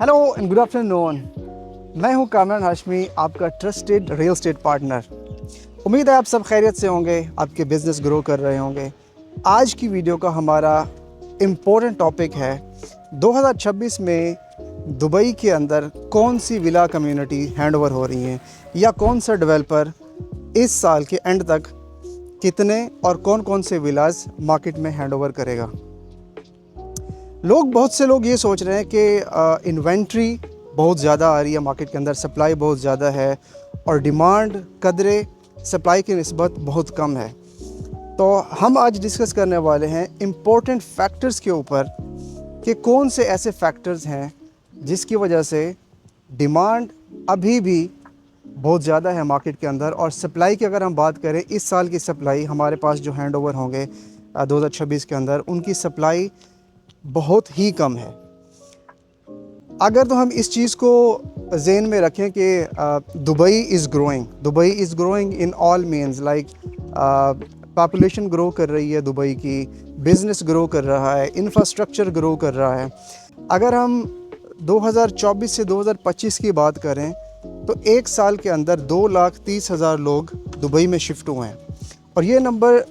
Hello and good afternoon. मैं हूं कामरान हाशमी, आपका ट्रस्टेड रियल एस्टेट पार्टनर। उम्मीद है आप सब खैरियत से होंगे, आपके बिज़नेस ग्रो कर रहे होंगे। आज की वीडियो का हमारा इम्पोर्टेंट टॉपिक है 2026 में दुबई के अंदर कौन सी विला कम्युनिटी हैंडओवर हो रही हैं या कौन सा डेवलपर इस साल के एंड तक कितने और कौन कौन से विलास मार्केट में हैंडओवर करेगा। बहुत से लोग ये सोच रहे हैं कि इन्वेंट्री बहुत ज़्यादा आ रही है मार्केट के अंदर, सप्लाई बहुत ज़्यादा है और डिमांड कदरे सप्लाई की निस्बत बहुत कम है। तो हम आज डिस्कस करने वाले हैं इम्पोर्टेंट फैक्टर्स के ऊपर कि कौन से ऐसे फैक्टर्स हैं जिसकी वजह से डिमांड अभी भी बहुत ज़्यादा है मार्केट के अंदर, और सप्लाई की अगर हम बात करें, इस साल की सप्लाई हमारे पास जो हैंडओवर होंगे 2026 के अंदर, उनकी सप्लाई बहुत ही कम है। अगर तो हम इस चीज़ को ज़हन में रखें कि Dubai is growing in all means, like population grow कर रही है दुबई की, बिज़नेस ग्रो कर रहा है, इंफ्रास्ट्रक्चर ग्रो कर रहा है। अगर हम 2024 से 2025 की बात करें तो एक साल के अंदर 2,30,000 लोग दुबई में शिफ्ट हुए हैं, और ये नंबर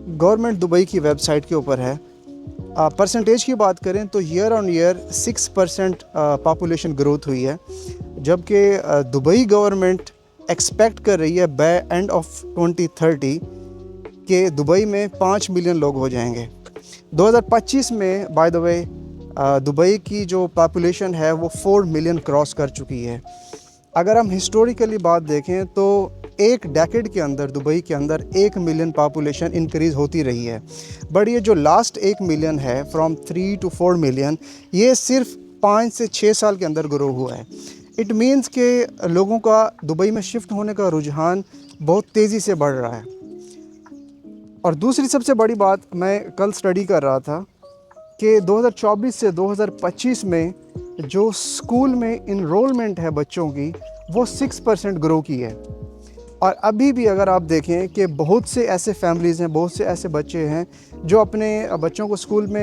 गवर्नमेंट दुबई की वेबसाइट के ऊपर है। परसेंटेज की बात करें तो year on year 6% population growth हुई है, जबकि दुबई गवर्नमेंट एक्सपेक्ट कर रही है बाय एंड ऑफ 2030 के दुबई में 5 मिलियन लोग हो जाएंगे। 2025 में बाय द वे दुबई की जो पॉपुलेशन है वो 4 मिलियन क्रॉस कर चुकी है। अगर हम हिस्टोरिकली बात देखें तो एक डेकेड के अंदर दुबई के अंदर 1 मिलियन पॉपुलेशन इंक्रीज़ होती रही है, बट ये जो लास्ट 1 मिलियन है फ्रॉम 3 to 4 मिलियन, ये सिर्फ 5 से 6 साल के अंदर ग्रो हुआ है। इट मीन्स कि लोगों का दुबई में शिफ्ट होने का रुझान बहुत तेज़ी से बढ़ रहा है। और दूसरी सबसे बड़ी बात, मैं कल स्टडी कर रहा था कि 2024 से 2025 में जो स्कूल में इनरोलमेंट है बच्चों की, वो 6% ग्रो की है। और अभी भी अगर आप देखें कि बहुत से ऐसे फैमिलीज़ हैं, बहुत से ऐसे बच्चे हैं जो अपने बच्चों को स्कूल में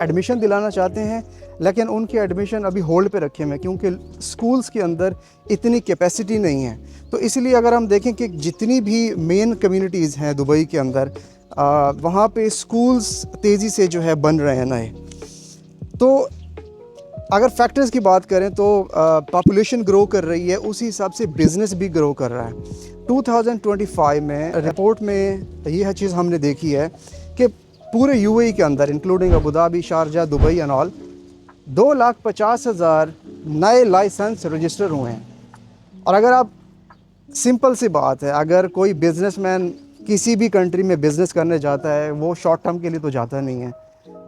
एडमिशन दिलाना चाहते हैं, लेकिन उनकी एडमिशन अभी होल्ड पे रखे हुए हैं क्योंकि स्कूल्स के अंदर इतनी कैपेसिटी नहीं है। तो इसलिए अगर हम देखें कि जितनी भी मेन कम्युनिटीज़ हैं दुबई के अंदर, वहाँ पे स्कूल्स तेज़ी से जो है बन रहे हैं नए। तो अगर फैक्टर्स की बात करें तो पॉपुलेशन ग्रो कर रही है, उसी हिसाब से बिज़नेस भी ग्रो कर रहा है। 2025 में रिपोर्ट में यह चीज़ हमने देखी है कि पूरे यूएई के अंदर including Abu Dhabi, Sharjah, Dubai and all, 2,50,000 नए लाइसेंस रजिस्टर हुए हैं। और अगर आप, सिंपल सी बात है, अगर कोई बिजनेसमैन किसी भी कंट्री में बिज़नेस करने जाता है, वो शॉर्ट टर्म के लिए तो जाता नहीं है।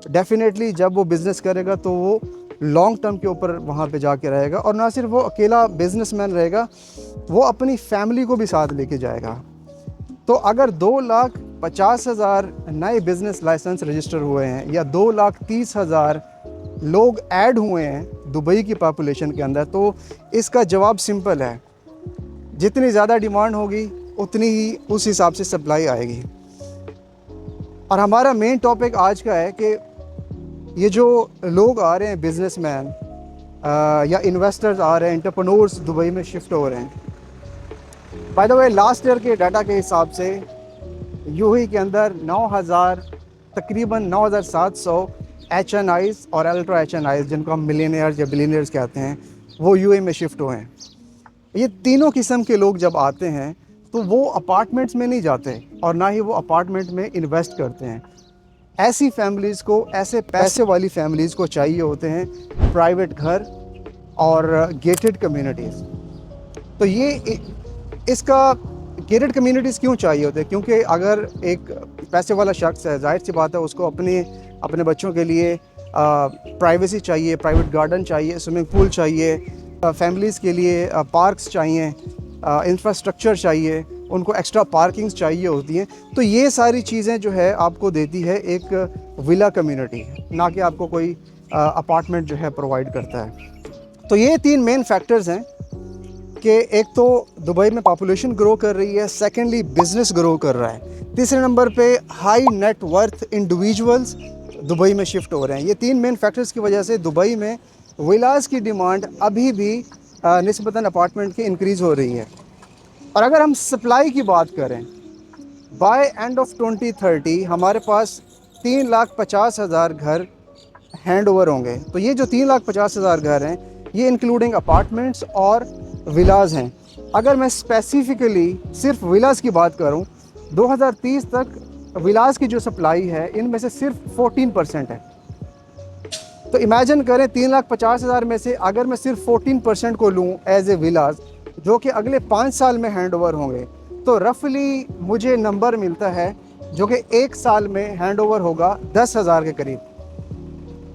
डेफिनेटली जब वो बिज़नेस करेगा तो वो लॉन्ग टर्म के ऊपर वहाँ पे जाके रहेगा, और ना सिर्फ वो अकेला बिजनेसमैन रहेगा, वो अपनी फैमिली को भी साथ लेके जाएगा। तो अगर 2,50,000 नए बिज़नेस लाइसेंस रजिस्टर हुए हैं या 2,30,000 लोग ऐड हुए हैं दुबई की पॉपुलेशन के अंदर, तो इसका जवाब सिंपल है, जितनी ज़्यादा डिमांड होगी उतनी ही उस हिसाब से सप्लाई आएगी। और हमारा मेन टॉपिक आज का है कि ये जो लोग आ रहे हैं, बिजनेसमैन या इन्वेस्टर्स आ रहे हैं, एंटरप्रेन्योर्स दुबई में शिफ्ट हो रहे हैं। By the way, last year के डाटा के हिसाब से यूएई के अंदर तकरीबन 9,700 HNIs और अल्ट्रा HNIs, जिनको हम मिलियनियर्स या बिलियनियर्स कहते हैं, वो यूएई में शिफ्ट हुए हैं। ये तीनों किस्म के लोग जब आते हैं तो वो अपार्टमेंट्स में नहीं जाते और ना ही वो अपार्टमेंट में इन्वेस्ट करते हैं। ऐसी फैमिलीज़ को, ऐसे पैसे वाली फैमिलीज़ को चाहिए होते हैं प्राइवेट घर और गेटेड कम्युनिटीज़। तो ये इसका गेटेड कम्युनिटीज़ क्यों चाहिए होते हैं? क्योंकि अगर एक पैसे वाला शख्स है, जाहिर सी बात है, उसको अपने बच्चों के लिए प्राइवेसी चाहिए, प्राइवेट गार्डन चाहिए, स्विमिंग पूल चाहिए, फैमिलीज़ के लिए पार्क्स चाहिए, इंफ्रास्ट्रक्चर चाहिए, उनको एक्स्ट्रा पार्किंग्स चाहिए होती हैं। तो ये सारी चीज़ें जो है आपको देती है एक विला कम्युनिटी, ना कि आपको कोई अपार्टमेंट जो है प्रोवाइड करता है। तो ये 3 मेन फैक्टर्स हैं कि एक तो दुबई में पॉपुलेशन ग्रो कर रही है, सेकेंडली बिज़नेस ग्रो कर रहा है, तीसरे नंबर पे high net worth individuals Dubai में शिफ्ट हो रहे हैं। ये 3 मेन फैक्टर्स की वजह से दुबई में विलास की डिमांड अभी भी निस्बतन अपार्टमेंट की इंक्रीज़ हो रही है। और अगर हम सप्लाई की बात करें, बाय एंड ऑफ 2030 हमारे पास 3,50,000 घर हैंड ओवर होंगे। तो ये जो 3,50,000 घर हैं, ये इंक्लूडिंग अपार्टमेंट्स और विलास हैं। अगर मैं स्पेसिफ़िकली सिर्फ विलास की बात करूं, 2030 तक विलास की जो सप्लाई है इनमें से सिर्फ 14% है। तो इमेजिन करें 3,50,000 में से अगर मैं सिर्फ 14% को लूँ एज ए विलास, जो कि अगले 5 साल में हैंड ओवर होंगे, तो रफली मुझे नंबर मिलता है जो कि 1 साल में हैंड ओवर होगा 10,000 के करीब।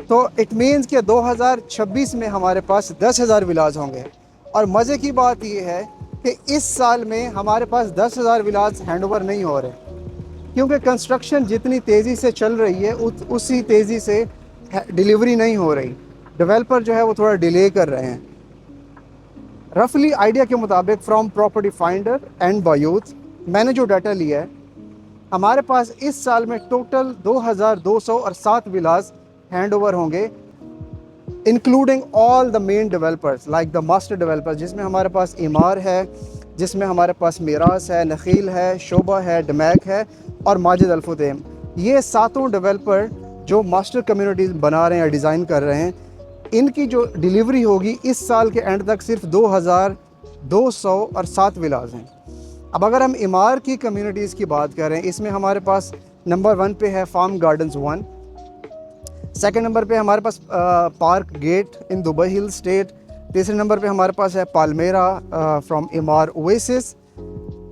तो इट मीन्स कि 2026 में हमारे पास 10,000 विलास होंगे। और मज़े की बात यह है कि इस साल में हमारे पास 10,000 विलास हैंड ओवर नहीं हो रहे, क्योंकि कंस्ट्रक्शन जितनी तेज़ी से चल रही है उसी तेज़ी से डिलीवरी नहीं हो रही। डेवलपर जो है वो थोड़ा डिले कर रहे हैं। रफली आइडिया के मुताबिक फ्रॉम प्रॉपर्टी फाइंडर एंड बायूथ मैंने जो डाटा लिया है, हमारे पास इस साल में टोटल 2,207 विलास हैंड ओवर होंगे, including all the main developers like the master developers, जिसमें हमारे पास इमार है, जिसमें हमारे पास मीरास है, नखील है, शोभा है, डमैक है और माजिद अल-फुतैम। ये सातों डेवलपर जो मास्टर कम्युनिटीज़ बना रहे हैं या डिज़ाइन कर रहे हैं, इनकी जो डिलीवरी होगी इस साल के एंड तक सिर्फ 2,207 विलास हैं। अब अगर हम इमार की कम्युनिटीज़ की बात करें, इसमें हमारे पास नंबर 1 पे है फार्म गार्डन्स 1, सेकंड नंबर पे हमारे पास park gate in Dubai hill state, तीसरे नंबर पे हमारे पास है पालमेरा फ्रॉम इमार ओएसिस।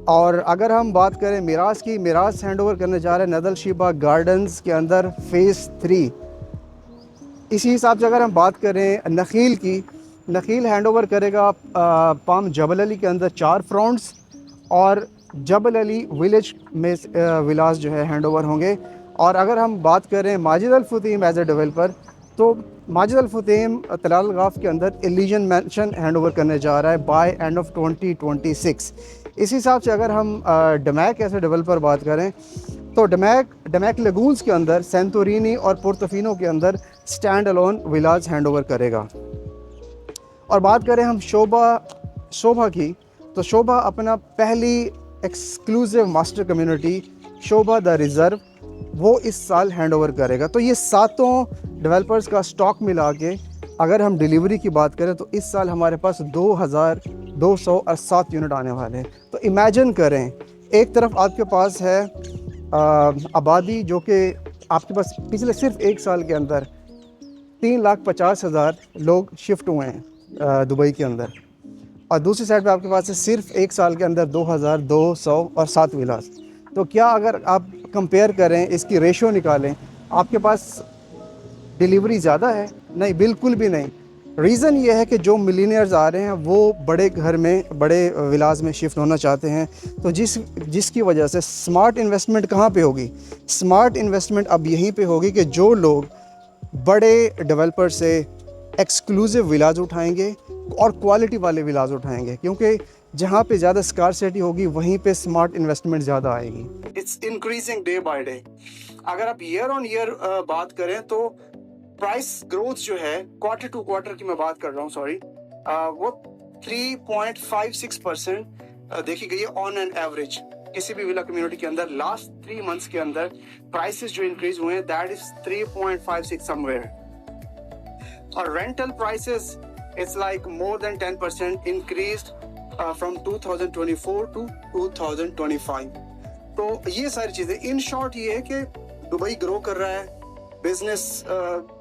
और अगर हम बात करें मीरास की, मीरास हैंड ओवर करने जा रहे हैं नदल शिबा गार्डन्स के अंदर फ़ेज़ 3। इसी हिसाब से अगर हम बात करें नखील की, नखील हैंड ओवर करेगा पाम जबल अली के अंदर 4 फ्रंट्स, और जबल अली विलेज में विलास जो है हैंड ओवर होंगे। और अगर हम बात करें माजिद अल-फुतैम एज ए डेवलपर, तो माजिद अल-फुतैम तलाल गाफ के अंदर एलिजन मैंशन हैंड ओवर करने जा रहा है बाय एंड ऑफ 2026। इस हिसाब से अगर हम डमैक ऐसे डेवलपर बात करें, तो डमैक लगून्स के अंदर सेंटोरिनी और पोर्तोफिनो के अंदर स्टैंड अलोन विलास हैंड ओवर करेगा। और बात करें हम शोभा की, तो शोभा अपना पहली exclusive master community Shobha the reserve वो इस साल हैंड ओवर करेगा। तो ये सातों डेवलपर्स का स्टॉक मिला के अगर हम डिलीवरी की बात करें, तो इस साल हमारे पास 2,207 यूनिट आने वाले हैं। तो इमेजिन करें, एक तरफ आपके पास है आबादी जो कि आपके पास पिछले सिर्फ 1 साल के अंदर 3,50,000 लोग शिफ्ट हुए हैं दुबई के अंदर, और दूसरी साइड पे आपके पास है सिर्फ 1 साल के अंदर 2,207 विलास। तो क्या अगर आप कंपेयर करें, इसकी रेशो निकालें, आपके पास डिलीवरी ज़्यादा है? नहीं, बिल्कुल भी नहीं। रीज़न ये है कि जो मिलीनियर्स आ रहे हैं वो बड़े घर में, बड़े विलास में शिफ्ट होना चाहते हैं। तो जिसकी वजह से स्मार्ट इन्वेस्टमेंट कहाँ पे होगी? स्मार्ट इन्वेस्टमेंट अब यहीं पे होगी कि जो लोग बड़े डेवलपर से एक्सक्लूसिव विलास उठाएंगे और क्वालिटी वाले विलास उठाएंगे, क्योंकि जहाँ पे ज़्यादा स्कार्सिटी होगी वहीं पे स्मार्ट इन्वेस्टमेंट ज़्यादा आएगी। It's increasing day by day. अगर आप ईयर ऑन ईयर बात करें, तो प्राइस ग्रोथ जो है क्वार्टर टू क्वार्टर की मैं बात कर रहा हूँ, सॉरी, वो 3.56% देखी गई है ऑन एन एवरेज किसी भी विला कम्युनिटी के अंदर। लास्ट 3 मंथ्स के अंदर प्राइसेस जो इंक्रीज हुए हैं, दैट इज 3.56 समवेयर। और rental prices it's like more than 10% increased from 2024 to 2025। तो ये सारी चीज़ें, इन शॉर्ट ये है कि दुबई ग्रो कर रहा है, बिजनेस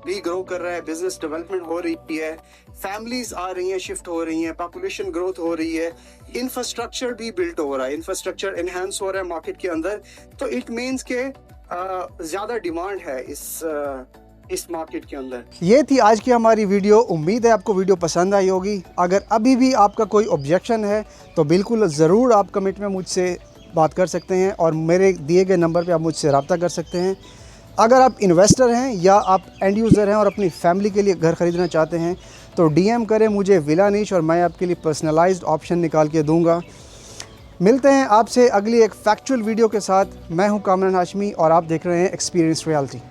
भी ग्रो कर रहा है, बिजनेस डेवलपमेंट हो रही है, फैमिलीज आ रही हैं, शिफ्ट हो रही हैं, पॉपुलेशन ग्रोथ हो रही है, इंफ्रास्ट्रक्चर भी बिल्ट हो रहा है, इंफ्रास्ट्रक्चर एनहांस हो रहा है मार्केट के अंदर। तो इट मीन्स के ज़्यादा डिमांड है इस मार्केट के अंदर। ये थी आज की हमारी वीडियो। उम्मीद है आपको वीडियो पसंद आई होगी। अगर अभी भी आपका कोई ऑब्जेक्शन है तो बिल्कुल ज़रूर आप कमेंट में मुझसे बात कर सकते हैं, और मेरे दिए गए नंबर पे आप मुझसे रब्ता कर सकते हैं। अगर आप इन्वेस्टर हैं या आप एंड यूज़र हैं और अपनी फैमिली के लिए घर ख़रीदना चाहते हैं, तो DM करें मुझे विला नीश, और मैं आपके लिए पर्सनलाइज्ड ऑप्शन निकाल के दूंगा। मिलते हैं आपसे अगली एक फैक्चुअल वीडियो के साथ। मैं हूं कामरान हाशमी और आप देख रहे हैं एक्सपीरियंस रियलिटी।